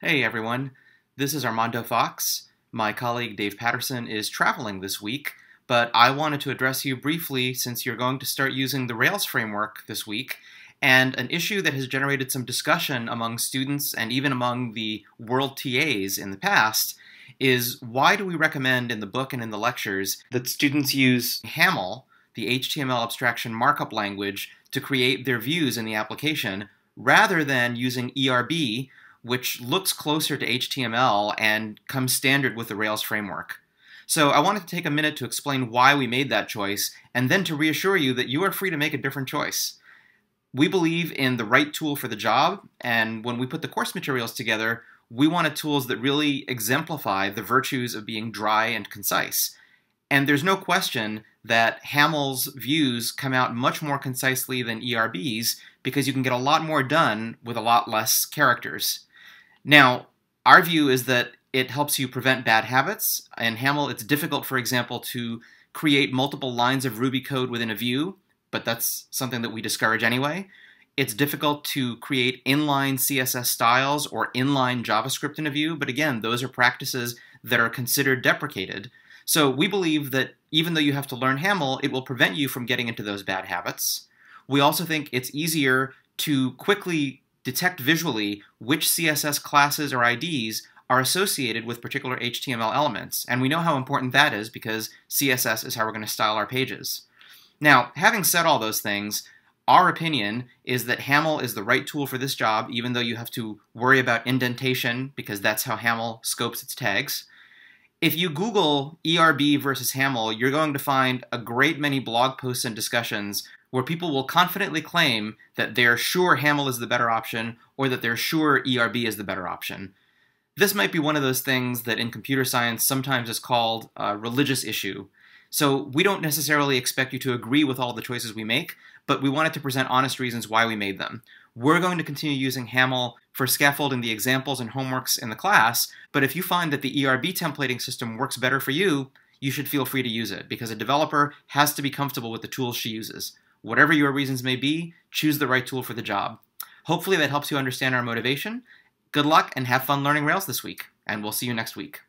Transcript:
Hey everyone, this is Armando Fox. My colleague Dave Patterson is traveling this week, but I wanted to address you briefly since you're going to start using the Rails framework this week, and an issue that has generated some discussion among students and even among the world TAs in the past is why do we recommend in the book and in the lectures that students use Haml, the HTML abstraction markup language, to create their views in the application, rather than using ERB, which looks closer to HTML and comes standard with the Rails framework. So I wanted to take a minute to explain why we made that choice, and then to reassure you that you are free to make a different choice. We believe in the right tool for the job, and when we put the course materials together, we wanted tools that really exemplify the virtues of being dry and concise. And there's no question that Haml's views come out much more concisely than ERB's because you can get a lot more done with a lot less characters. Now, our view is that it helps you prevent bad habits. In Haml, it's difficult, for example, to create multiple lines of Ruby code within a view, but that's something that we discourage anyway. It's difficult to create inline CSS styles or inline JavaScript in a view, but again, those are practices that are considered deprecated. So we believe that even though you have to learn Haml, it will prevent you from getting into those bad habits. We also think it's easier to quickly detect visually which CSS classes or IDs are associated with particular HTML elements. And we know how important that is because CSS is how we're going to style our pages. Now, having said all those things, our opinion is that Haml is the right tool for this job, even though you have to worry about indentation because that's how Haml scopes its tags. If you Google ERB versus Haml, you're going to find a great many blog posts and discussions where people will confidently claim that they're sure Haml is the better option or that they're sure ERB is the better option. This might be one of those things that in computer science sometimes is called a religious issue. So we don't necessarily expect you to agree with all the choices we make, but we wanted to present honest reasons why we made them. We're going to continue using Haml for scaffolding the examples and homeworks in the class, but if you find that the ERB templating system works better for you, you should feel free to use it, because a developer has to be comfortable with the tools she uses. Whatever your reasons may be, choose the right tool for the job. Hopefully that helps you understand our motivation. Good luck and have fun learning Rails this week, and we'll see you next week.